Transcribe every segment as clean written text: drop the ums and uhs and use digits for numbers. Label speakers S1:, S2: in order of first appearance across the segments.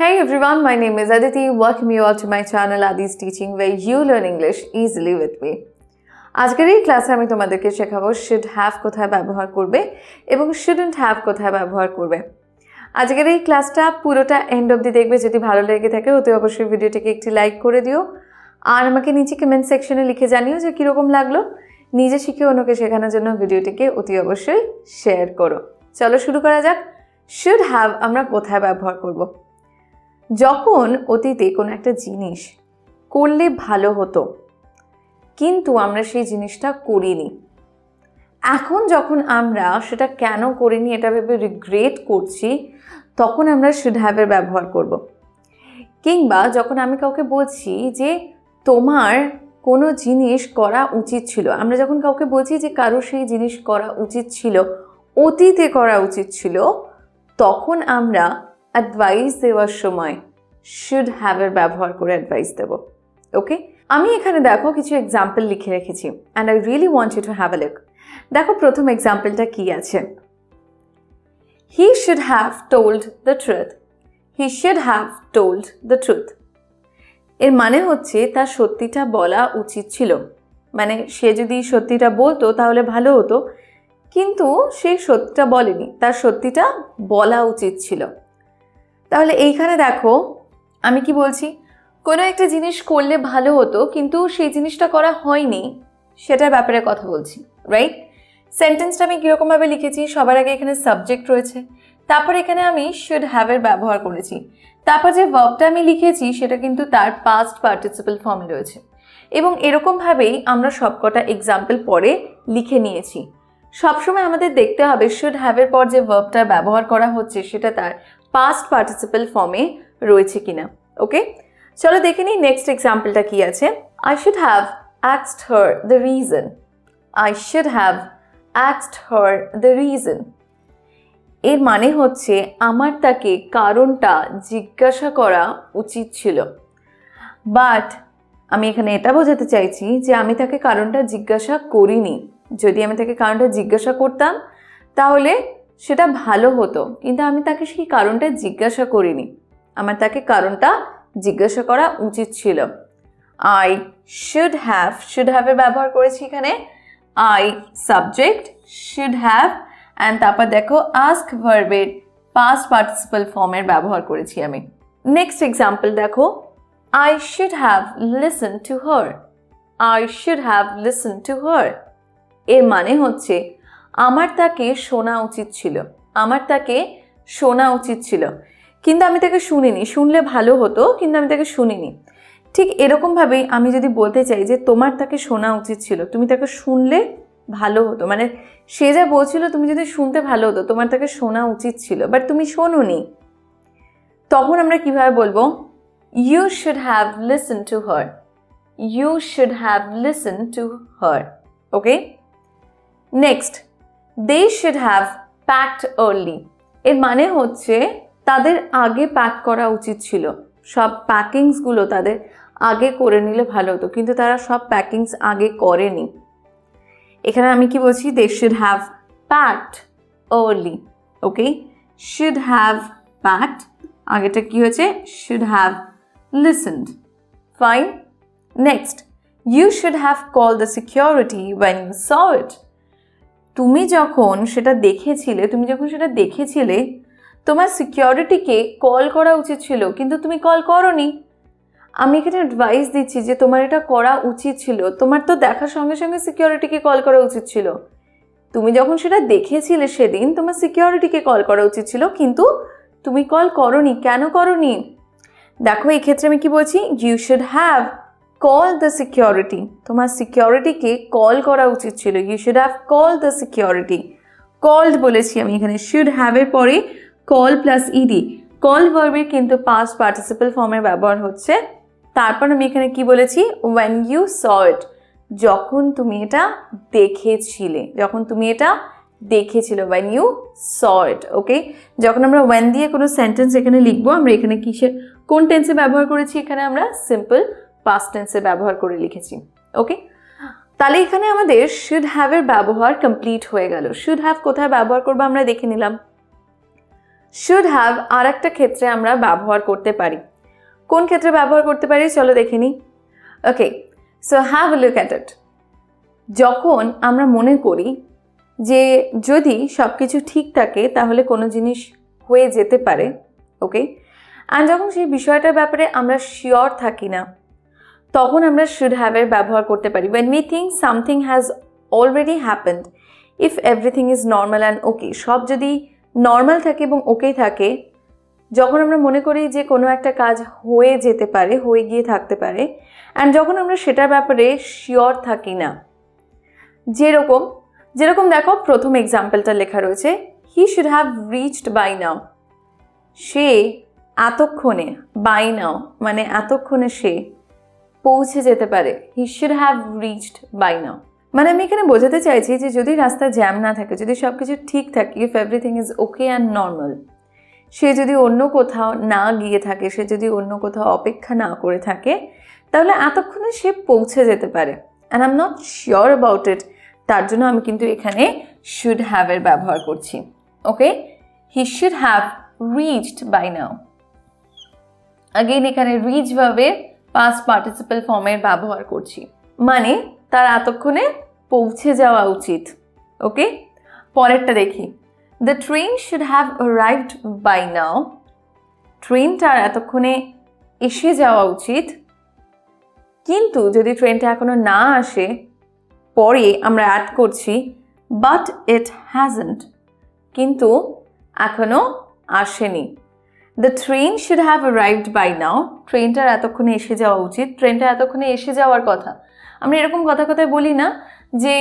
S1: Hey everyone, my name is Aditi. Welcome you all to my channel adisteaching where you learn English easily with me. আজকের এই ক্লাসে আমি তোমাদেরকে শেখাবো should have কোথায় ব্যবহার করবে এবং shouldn't have কোথায় ব্যবহার করবে। আজকের এই ক্লাসটা পুরোটা এন্ড অবধি দেখবে, যদি ভালো লেগে থাকে অতি অবশ্যই ভিডিওটাকে একটি লাইক করে দিও আর আমাকে নিচে কমেন্ট সেকশনে লিখে জানিও যে কিরকম লাগলো। নিজে শিখে অন্যকে শেখানোর জন্য ভিডিওটিকে অতি অবশ্যই শেয়ার করো। চলো শুরু করা যাক। should have আমরা কোথায় ব্যবহার করব? যখন অতীতে কোনো একটা জিনিস করলে ভালো হতো কিন্তু আমরা সেই জিনিসটা করিনি, এখন যখন আমরা সেটা কেন করিনি এটা ভেবে রিগ্রেট করছি, তখন আমরা শুড হ্যাভের ব্যবহার করব। কিংবা যখন আমি কাউকে বলছি যে তোমার কোনো জিনিস করা উচিত ছিল, আমরা যখন কাউকে বলছি যে কারো সেই জিনিস করা উচিত ছিল, অতীতে করা উচিত ছিল, তখন আমরা অ্যাডভাইস দেওয়ার সময় শুড হ্যাভের ব্যবহার করে অ্যাডভাইস দেব। ওকে, আমি এখানে দেখো কিছু এক্সাম্পল লিখে রেখেছি and I really want you to have a look. দেখো প্রথম এক্সাম্পলটা কি আছে। He should have told the truth. He should have told the truth. এর মানে হচ্ছে তার সত্যিটা বলা উচিত ছিল, মানে সে যদি সত্যিটা বলতো তাহলে ভালো হতো, কিন্তু সে সত্যিটা বলেনি, তার সত্যিটা বলা উচিত ছিল। তাহলে এইখানে দেখো আমি কি বলছি, কোনো একটা জিনিস করলে ভালো হতো কিন্তু সেই জিনিসটা করা হয়নি, সেটার ব্যাপারে কথা বলছি, রাইট? সেন্টেন্সটা আমি কীরকমভাবে লিখেছি, সবার আগে এখানে সাবজেক্ট রয়েছে, তারপর এখানে আমি শুড হ্যাভের ব্যবহার করেছি, তারপর যে ভার্বটা আমি লিখেছি সেটা কিন্তু তার পাস্ট পার্টিসিপল ফর্মে রয়েছে, এবং এরকমভাবেই আমরা সবকটা এক্সাম্পল পরে লিখে নিয়েছি। সবসময় আমাদের দেখতে হবে শুড হ্যাভের পর যে ভার্বটার ব্যবহার করা হচ্ছে সেটা তার পাস্ট পার্টিসিপল ফর্মে রয়েছে কিনা। ওকে, চলো দেখে নিই নেক্সট এক্সাম্পলটা কি আছে। I should have asked her the reason. I should have asked her the reason. এর মানে হচ্ছে আমার তাকে কারণটা জিজ্ঞাসা করা উচিত ছিল, বাট আমি এখানে এটা বোঝাতে চাইছি যে আমি তাকে কারণটা জিজ্ঞাসা করিনি। যদি আমি তাকে কারণটা জিজ্ঞাসা করতাম তাহলে সেটা ভালো হতো, কিন্তু আমি তাকে সেই কারণটা জিজ্ঞাসা করিনি, আমার তাকে কারণটা জিজ্ঞাসা করা উচিত ছিল। আই শুড হ্যাভের ব্যবহার করেছি এখানে। I subject, should have, and তারপর দেখো আস্ক ভার্বের পাস্ট পার্টিসিপল ফর্মের ব্যবহার করেছি আমি। নেক্সট এক্সাম্পল দেখো, I should have listen to her. I should have listen to হার। এর মানে হচ্ছে আমার তাকে শোনা উচিত ছিল, আমার তাকে শোনা উচিত ছিল, কিন্তু আমি তাকে শুনিনি। শুনলে ভালো হতো কিন্তু আমি তাকে শুনিনি। ঠিক এরকমভাবেই আমি যদি বলতে চাই যে তোমার তাকে শোনা উচিত ছিল, তুমি তাকে শুনলে ভালো হতো, মানে সে যা বলছিল তুমি যদি শুনতে ভালো হতো, তোমার তাকে শোনা উচিত ছিল, বাট তুমি শোনোনি, তখন আমরা কিভাবে বলবো? You should have listen to her. You should have listen to her. Okay, next, they should have packed early. এর মানে হচ্ছে তাদের আগে প্যাক করা উচিত ছিল, সব প্যাকিংসগুলো তাদের আগে করে নিলে ভালো হতো, কিন্তু তারা সব প্যাকিংস আগে করেনি। এখানে আমি কি বলছি? They should have packed early. Okay, should have packed, আগেটা কি হয়েছে? Should have listened. Fine. Next, you should have call the security when you saw it. তুমি যখন সেটা দেখেছিলে তোমার সিকিউরিটিকে কল করা উচিত ছিল, কিন্তু তুমি কল করোনি। আমি এখানে অ্যাডভাইস দিচ্ছি যে তোমার এটা করা উচিত ছিল, তোমার তো দেখার সঙ্গে সঙ্গে সিকিউরিটিকে কল করা উচিত ছিল। তুমি যখন সেটা দেখেছিলে সেদিন তোমার সিকিউরিটিকে কল করা উচিত ছিল, কিন্তু তুমি কল করোনি। কেন করোনি? দেখো এই ক্ষেত্রে আমি কি বলছি? You should have call the security. তোমার সিকিউরিটিকে কল করা উচিত ছিল। You should have call the security. Called বলেছি আমি এখানে, শুড হ্যাভের পরে কল প্লাস ইডি। কল ভার্বের কিন্তু পাস্ট পার্টিসিপল ফর্মের ব্যবহার হচ্ছে। তারপর আমি এখানে কি বলেছি? ওয়েন ইউ স ইট, যখন তুমি এটা দেখেছিলে, যখন তুমি এটা দেখেছিলে, ওয়েন ইউ স ইট। ওকে, যখন আমরা ওয়েন দিয়ে কোনো সেন্টেন্স এখানে লিখবো, আমরা এখানে কোন টেন্সে ব্যবহার করেছি? এখানে আমরা সিম্পল পাস্ট টেন্সে ব্যবহার করে লিখেছি। ওকে, তাহলে এখানে আমাদের শুড হ্যাভের ব্যবহার কমপ্লিট হয়ে গেল। শুড হ্যাভ কোথায় ব্যবহার করবো আমরা দেখে নিলাম। শুড হ্যাভ আর একটা ক্ষেত্রে আমরা ব্যবহার করতে পারি। কোন ক্ষেত্রে ব্যবহার করতে পারি চলো দেখে নিই। Okay, so have a look at it. যখন আমরা মনে করি যে যদি সব কিছু ঠিক থাকে তাহলে কোনো জিনিস হয়ে যেতে পারে, ওকে, আর যখন সেই বিষয়টার ব্যাপারে আমরা শিওর থাকি না, তখন আমরা শুড হ্যাভের ব্যবহার করতে পারি। when we think something has already happened, if everything is normal and okay, সব যদি নর্মাল থাকে এবং ওকে থাকে, যখন আমরা মনে করি যে কোনো একটা কাজ হয়ে যেতে পারে, হয়ে গিয়ে থাকতে পারে, অ্যান্ড যখন আমরা সেটার ব্যাপারে শিওর থাকি না, যেরকম দেখো প্রথম এক্সাম্পলটা লেখা রয়েছে, he should have reached by now. সে এতক্ষণে, বাই নাও মানে এতক্ষণে সে পৌঁছে যেতে পারে। He should have reached by now মানে আমি এখানে বোঝাতে চাইছি যে যদি রাস্তা জ্যাম না থাকে, যদি সব কিছু ঠিক থাকে, if everything is okay and normal, সে যদি অন্য কোথাও না গিয়ে থাকে, সে যদি অন্য কোথাও অপেক্ষা না করে থাকে, তাহলে এতক্ষণে সে পৌঁছে যেতে পারে। And I am not sure about it, তার জন্য আমি কিন্তু এখানে শুড হ্যাভের ব্যবহার করছি। Okay, he should have reached by now. Again এখানে রিচ ভার্বের পাস্ট পার্টিসিপল ফর্মের ব্যবহার করছি, মানে তার এতক্ষণে পৌঁছে যাওয়া উচিত। ওকে, পরেরটা দেখি, the train should have arrived by now. ট্রেনটার এতক্ষণে এসে যাওয়া উচিত, কিন্তু যদি ট্রেনটা এখনো না আসে, পরে আমরা অ্যাড করছি বাট ইট হ্যাজন্ট, কিন্তু এখনো আসেনি। The train should have arrived by now. ট্রেনটার এতক্ষণে এসে যাওয়া উচিত, ট্রেনটা এতক্ষণে এসে যাওয়ার কথা। আমরা এরকম কথায় বলি না যে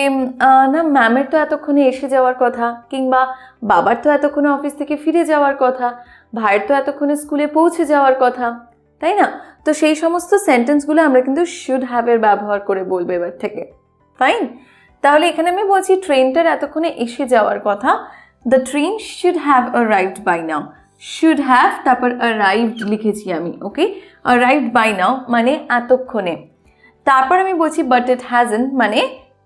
S1: না ম্যামের তো এতক্ষণে এসে যাওয়ার কথা, কিংবা বাবার তো এতক্ষণে অফিস থেকে ফিরে যাওয়ার কথা, ভাইয়ের তো এতক্ষণে স্কুলে পৌঁছে যাওয়ার কথা, তাই না? তো সেই সমস্ত সেন্টেন্সগুলো আমরা কিন্তু শুড হ্যাভের ব্যবহার করে বলবো এবার থেকে। ফাইন, তাহলে এখানে আমি বলছি ট্রেনটার এতক্ষণে এসে যাওয়ার কথা, the train should have arrived by now. Should have তারপর অ্যারাইভড লিখেছি আমি। ওকে, অ্যারাইভড বাই নাও মানে এতক্ষণে। তারপর আমি বলছি বাট ইট হ্যাজন্ট মানে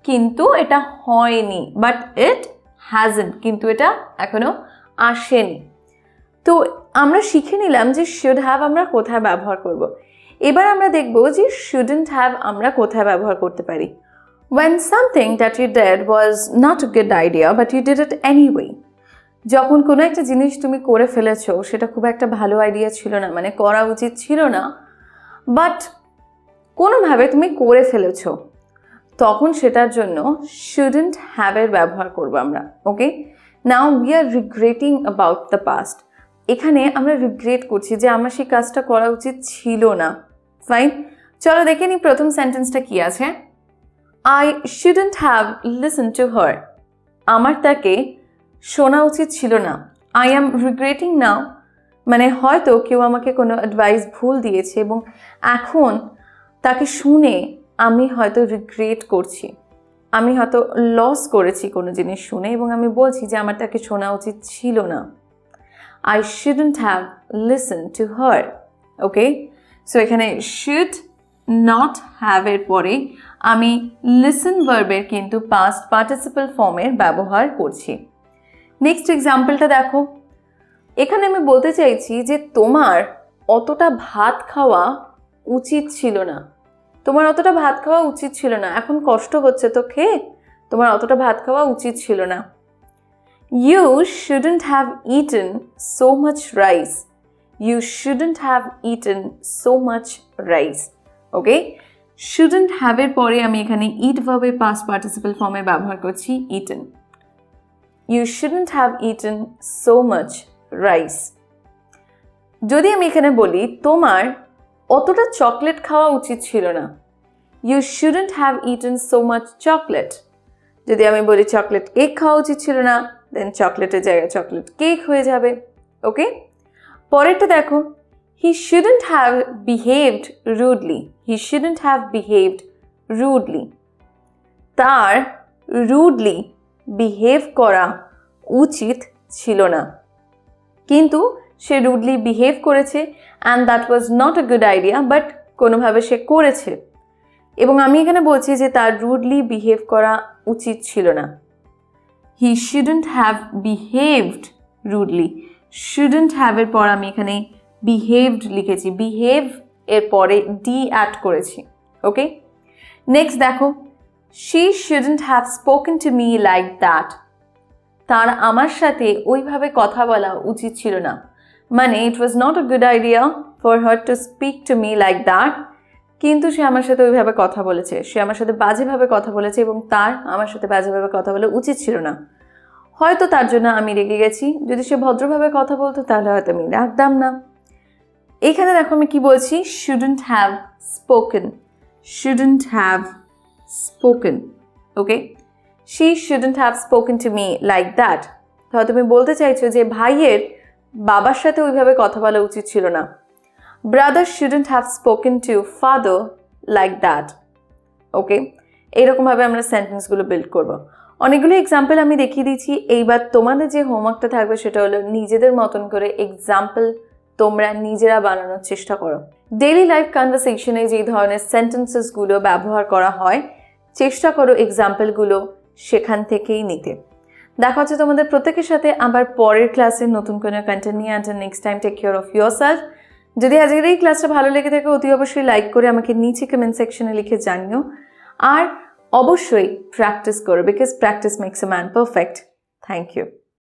S1: কিন্তু এটা হয়নি, বাট ইট হ্যাজন্ট কিন্তু এটা এখনো আসেনি। তো আমরা শিখে নিলাম যে শুড হ্যাভ আমরা কোথায় ব্যবহার করব। এবার আমরা দেখব যে শুডন্ট হ্যাভ আমরা কোথায় ব্যবহার করতে পারি। when something that you did was not a good idea but you did it anyway, যখন কোনো একটা জিনিস তুমি করে ফেলেছো, সেটা খুব একটা ভালো আইডিয়া ছিল না, মানে করা উচিত ছিল না, বাট কোনোভাবে তুমি করে ফেলেছো, তখন সেটার জন্য শুডন্ট হ্যাভের ব্যবহার করবো আমরা। Okay, now we are regretting about the past. এখানে আমরা রিগ্রেট করছি যে আমার সেই কাজটা করা উচিত ছিল না। ফাইন, চলো দেখে নিই প্রথম সেন্টেন্সটা কি আছে। I shouldn't have listened to her. আমার তাকে শোনা উচিত ছিল না। I am regretting now মানে হয়তো কেউ আমাকে কোনো অ্যাডভাইস ভুল দিয়েছে এবং এখন তাকে শুনে আমি হয়তো রিগ্রেট করছি, আমি হয়তো লস করেছি কোনো জিনিস শুনে, এবং আমি বলছি যে আমার তাকে শোনা উচিত ছিল না। I shouldn't have listened to her. Okay, so এখানে should not have এর পরে আমি লিসেন ভার্বের কিন্তু পাস্ট পার্টিসিপল ফর্মের ব্যবহার করছি। নেক্সট এক্সাম্পলটা দেখো, এখানে আমি বলতে চাইছি যে তোমার অতটা ভাত খাওয়া উচিত ছিল না। তোমার অতটা ভাত খাওয়া উচিত ছিল না, এখন কষ্ট হচ্ছে তো খেয়ে, তোমার অতটা ভাত খাওয়া উচিত ছিল না। You shouldn't have eaten so much rice. You shouldn't have eaten so much rice. Okay, shouldn't have এর পরে আমি এখানে eat ভার্বের পাস্ট পার্টিসিপল ফর্মে ব্যবহার করছি eaten. You shouldn't have eaten so much rice. যদি আমি এখানে বলি তোমার অতটা চকলেট খাওয়া উচিত ছিল না, You shouldn't have eaten so much chocolate. যদি আমি বলি চকলেট কেক খাওয়া উচিত ছিল না, দেন চকলেটের জায়গায় চকলেট কেক হয়ে যাবে। ওকে, পরেরটা দেখো, He shouldn't have behaved rudely. He shouldn't have behaved rudely. তার rudely behave করা উচিত ছিল না, কিন্তু সে rudely behave করেছে, and that was not a good idea, but কোনোভাবে সে করেছে, এবং আমি এখানে বলছি যে তার rudely behave করা উচিত ছিল না। He shouldn't have behaved rudely. Shouldn't have এর পর আমি এখানে বিহেভড লিখেছি, বিহেভ এর পরে ডি অ্যাড করেছি। ওকে, নেক্সট দেখো, she shouldn't have spoken two me like that. তার আমার সাথে ওইভাবে কথা বলা উচিত ছিল না, মানে it was not a good idea for her to speak to me like that. কিন্তু সে আমার সাথে ওইভাবে কথা বলেছে, সে আমার সাথে বাজেভাবে কথা বলেছে এবং তার আমার সাথে বাজেভাবে কথা বলা উচিত ছিল না। হয়তো তার জন্য আমি রেগে গেছি, যদি সে ভদ্রভাবে কথা বলতো তাহলে হয়তো আমি রাখতাম না। এখানে দেখো আমি কি বলছি, shouldn't have spoken, shouldn't have spoken. Okay, she shouldn't have spoken two me like that. হয়তো তুমি বলতে চাইছো যে ভাইয়ের বাবার সাথে ওইভাবে কথা বলা উচিত ছিল না। Brother shouldn't have spoken to father like that. Okay, এইরকমভাবে আমরা সেন্টেন্সগুলো বিল্ড করব। অনেকগুলো এক্সাম্পল আমি দেখিয়ে দিচ্ছি। এইবার তোমাদের যে হোমওয়ার্কটা থাকবে সেটা হলো নিজেদের মতন করে এক্সাম্পল তোমরা নিজেরা বানানোর চেষ্টা করো। ডেইলি লাইফ কনভারসেশনে যেই ধরনের সেন্টেন্সেসগুলো ব্যবহার করা হয় চেষ্টা করো এক্সাম্পলগুলো সেখান থেকেই নিতে। দেখা হচ্ছে তোমাদের প্রত্যেকের সাথে আবার পরের ক্লাসে নতুন কোনো কন্টেন্ট নিয়ে। Until next time, take care of yourself. যদি আজকের এই ক্লাসটা ভালো লেগে থাকে অতি অবশ্যই লাইক করে আমাকে নিচে কমেন্ট সেকশনে লিখে জানিও। আর অবশ্যই প্র্যাকটিস করো, because practice makes a man perfect. Thank you.